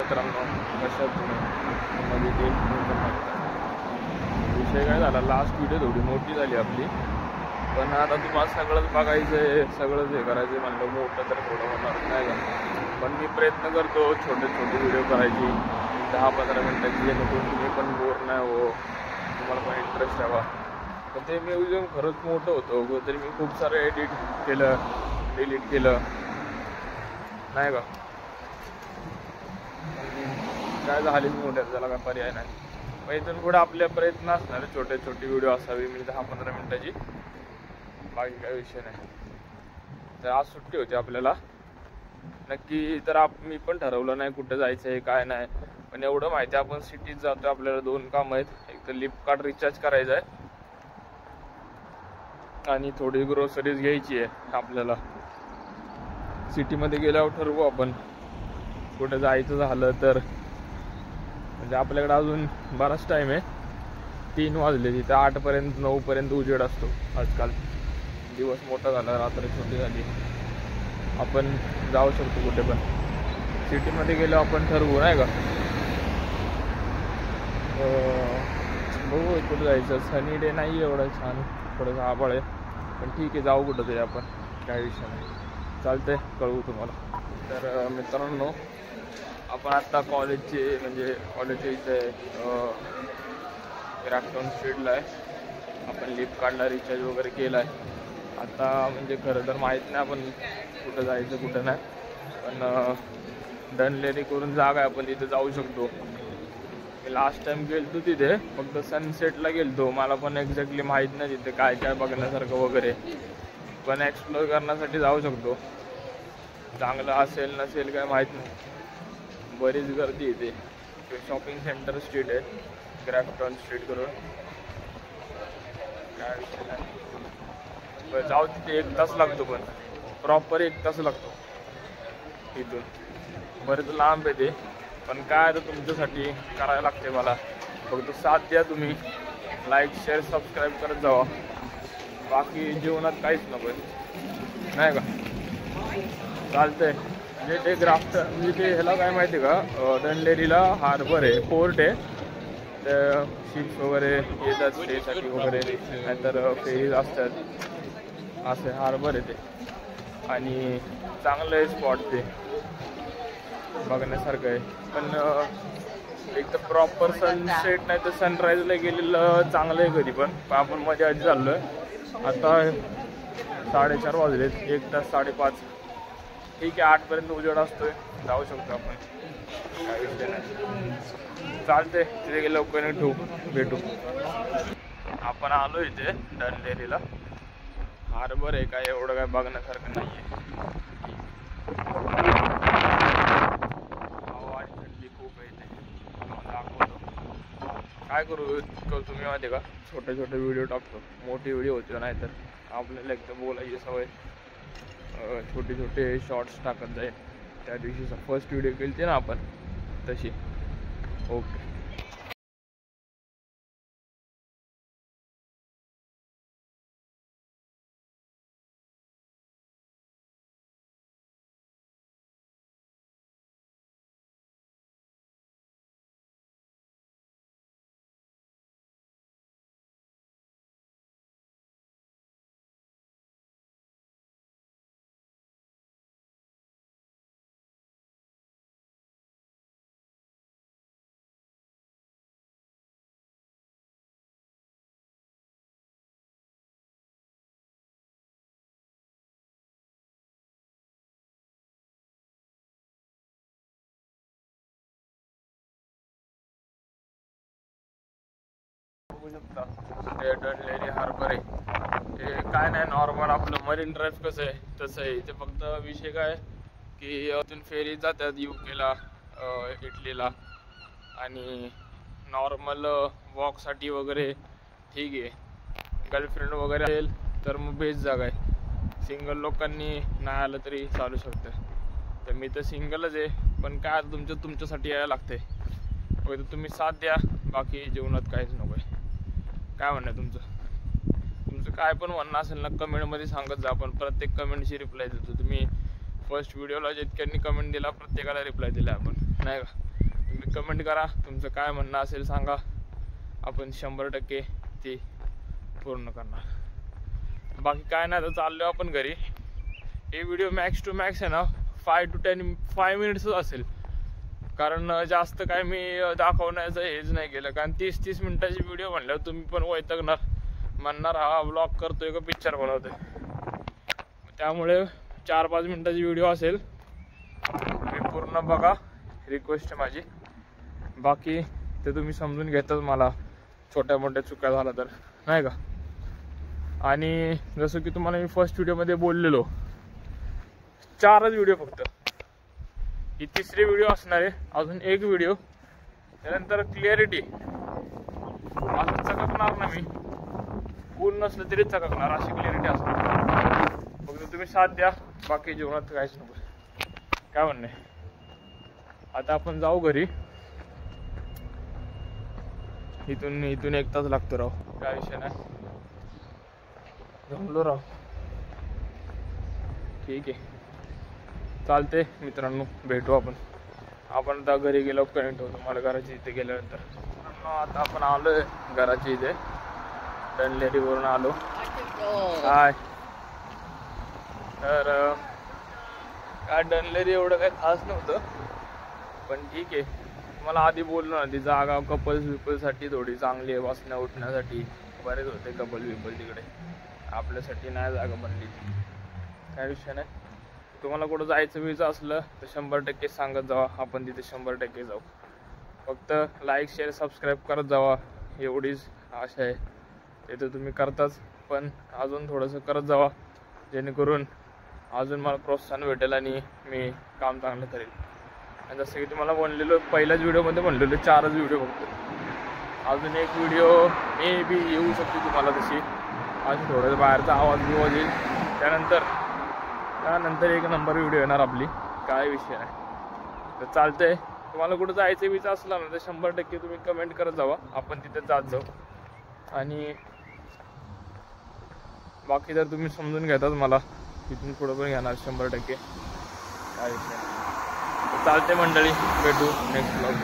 मित्रांनो कशात तुम्ही मध्ये विषय काय झाला, लास्ट व्हिडिओ थोडी मोठी झाली आपली, पण आता तुम्हाला सगळंच बघायचं आहे, सगळंच हे करायचं म्हणलं मोठं तर थोडं होणार नाही का. पण मी प्रयत्न करतो छोटे छोटे व्हिडिओ करायची 10-15 मिनटाची, जेणेकरून तुम्ही पण बोर नाही हो, तुम्हाला पण इंटरेस्ट यावा. पण ते म्युझियम खरंच मोठं होतं, तरी मी खूप सारं एडिट केलं, डिलीट केलं नाही का. काय झाली मोठ्या, त्याला काय पर्याय नाही. मग इथून पुढे आपले प्रयत्न असणार छोटे छोटे व्हिडिओ असावी, मी 10-15 मिनटाची, बाकी काही विषय नाही. तर आज सुट्टी होती आपल्याला नक्की, तर मी पण ठरवलं नाही कुठं जायचं आहे काय नाही, पण एवढं माहिती आहे आपण सिटीत जातो, आपल्याला 2 कामं आहेत. एक तर लिफ्ट कार्ड रिचार्ज करायचं आहे आणि थोडी ग्रोसरीज घ्यायची आहे आपल्याला. सिटीमध्ये गेल्यावर ठरवू आपण कुठं जायचं झालं तर, म्हणजे आपल्याकडे अजून बराच टाईम आहे. 3 वाजले, तिथे 8पर्यंत 9पर्यंत उजेड असतो आजकाल. दिवस मोठा झाला, रात्र छोटी झाली, आपण जाऊ शकतो कुठे पण. सिटीमध्ये गेलो आपण ठरवू नाही का. बघू कुठं जायचं. सनी डे नाही एवढं छान, थोडंसं आभाळ आहे, पण ठीक आहे जाऊ कुठं तरी आपण, काही विषय नाही. चालतंय, कळवू तुम्हाला. तर मित्रांनो, आपण आत्ता कॉलेजचे म्हणजे कॉलेजच्या इथे ग्रॅफ्टन स्ट्रीटला आहे. आपण लिफ्ट कार्डला रिचार्ज वगैरे केला आहे. आता म्हणजे खरं तर माहीत नाही आपण कुठं जायचं कुठं नाही, पण डनलेरी करून जागा आहे, आपण तिथे जाऊ शकतो. मी लास्ट टाइम गेलतो तिथे, फक्त सनसेटला गेलतो. मला पण एक्झॅक्टली माहीत नाही तिथे काय काय बघण्यासारखं वगैरे, पण एक्सप्लोर करण्यासाठी जाऊ शकतो. चांगलं असेल नसेल काय माहीत नाही, बरीच गर्दी येते. शॉपिंग सेंटर स्ट्रीट आहे, ग्रॅफ्टन स्ट्रीट करून, काय विषय नाही. जाऊ तिथे 1 तास लागतो, पण प्रॉपर 1 तास लागतो इथून. बरेच लांब आहे ते, पण काय तर तुमच्यासाठी करायला लागते मला. फक्त साथ द्या तुम्ही, लाईक शेअर सबस्क्राईब करत जावा. बाकी जीवनात काहीच नको आहे नाही का. चालतंय. म्हणजे ते ग्राफ्टर म्हणजे ते ह्याला काय माहिती आहे का, डनलेरीला हार्बर आहे, पोर्ट आहे. तर शिप्स वगैरे येतात स्टेसाठी वगैरे, नाहीतर फेरीज असतात, असे हार्बर आहे ते. आणि चांगलं आहे स्पॉट ते, बघण्यासारखं आहे. पण एक तर प्रॉपर सनसेट नाही तर सनराईजला गेलेलं चांगलं आहे कधी पण. आपण मध्ये आधी चाललो आहे, आता 4:30 वाजलेत, 1 तास 5:30. ठीक आहे, 8पर्यंत उजेड असतोय, जाऊ शकतो आपण, काय विषय नाही. चालते, तिथे गेलं लवकर ठेवू, भेटू. आपण आलो इथे डनलेरीला. हार्बर आहे, काय एवढं काय बघण्यासारखं नाही आहे. हवा आणि थंडी खूप आहे इथे, दाखवतो. काय करू तुम्ही माहिती का, छोटे छोटे व्हिडिओ टाकतो, मोठी व्हिडिओ होते नाही तर आपल्याला एकदम बोलायची सवय. छोटे छोटे शॉर्ट्स टाकत जाईल. त्या दिवशीचा फर्स्ट व्हिडिओ केली ना आपण, तशी. ओके. डनलेरी हार्बर आहे ते, काय नाही नॉर्मल आपलं मरीन ड्राईव्ह कसं आहे तसं आहे. ते फक्त विषय काय की इथून फेरी जातात UKला, इटलीला, आणि नॉर्मल वॉकसाठी वगैरे ठीक आहे. गर्लफ्रेंड वगैरे असेल तर मग बेस्ट जागा आहे. सिंगल लोकांनी नाही आलं तरी चालू शकतं. तर मी तर सिंगलच आहे, पण काय तुमच्यासाठी यायला लागते. फक्त तुम्ही साथ द्या, बाकी जीवनात काहीच नको आहे. काय म्हणणं आहे तुमचं काय पण म्हणणं असेल ना कमेंटमध्ये सांगत जा. आपण प्रत्येक कमेंटची रिप्लाय देतो. तुम्ही फर्स्ट व्हिडिओला जितक्यांनी कमेंट दिला प्रत्येकाला रिप्लाय दिला आपण, नाही का. कमेंट करा, तुमचं काय म्हणणं असेल सांगा, आपण 100% ती पूर्ण करणार. बाकी काय नाही, तर चाललो आपण घरी. हे व्हिडिओ मॅक्स टू मॅक्स आहे ना 5 मिनिट्सच असेल, कारण जास्त काय मी दाखवण्याचं हेच नाही केलं. कारण 30 मिनिटाची व्हिडिओ म्हणल्यावर तुम्ही पण वैतागणार, म्हणणार हा व्लॉग करतोय का पिक्चर बनवतोय. त्यामुळे 4-5 मिनिटाची व्हिडिओ असेल, तुम्ही पूर्ण बघा, रिक्वेस्ट आहे माझी. बाकी ते तुम्ही समजून घेताच मला छोट्या मोठ्या चुका झाला तर, नाही का. आणि जसं की तुम्हाला मी फर्स्ट व्हिडिओमध्ये बोललेलो, 4च व्हिडिओ फक्त, ही 3री व्हिडिओ असणार आहे. अजून एक व्हिडिओ, त्यानंतर क्लिअरिटी असं चककणार ना मी, ऊन नसलं तरी चककणार, अशी क्लिअरिटी असणार. फक्त तुम्ही साथ द्या, बाकी जीवनात काहीच नको. काय म्हणणे, आता आपण जाऊ घरी. इथून 1 तास लागतो राव, काय विषय नाही, जमलो राव. ठीक आहे, चालते मित्रांनो, भेटू आपण आता घरी गेलो कनेक्ट होतो मला घराच्या इथे गेल्यानंतर. आता आपण आलोय घराच्या इथे, डनलेरीवरून आलो. हाय. तर काय डनलेरी एवढं काही खास नव्हतं, पण ठीक आहे. मला आधी बोललो ना, ती जागा कपल्ससाठी थोडी चांगली आहे, बसण्या उठण्यासाठी. बरेच होते कपल तिकडे, आपल्यासाठी नाही जागा बनली. काय विषय नाही. तुम्हाला कुठं जायचं असलं तर 100% सांगत जावा, आपण तिथे 100% जाऊ. फक्त लाईक शेअर सबस्क्राईब करत जावा, एवढीच आशा आहे. ते तर तुम्ही करताच, पण अजून थोडंसं करत जावा, जेणेकरून अजून मला प्रोत्साहन भेटेल आणि मी काम चांगलं करेल. आणि जसं की तुम्हाला म्हणलेलो पहिल्याच व्हिडिओमध्ये म्हणलेलो 4च व्हिडिओ फक्त. अजून एक व्हिडिओ मे बी येऊ शकते तुम्हाला तशी, अजून थोडंसं बाहेरचा आवाज येईल. त्यानंतर 1 नंबर व्हिडिओ येणार आपली, काय विषय नाही. तर चालतंय. तुम्हाला कुठं जायचं असलं ना तर 100% तुम्ही कमेंट करत जावा, आपण तिथे जात जाऊ. आणि बाकी जर तुम्ही समजून घेतात मला, तिथून पुढं पण घेणार 100%, काय विषय नाही. चालते मंडळी, भेटू नेक्स्ट ब्लॉग.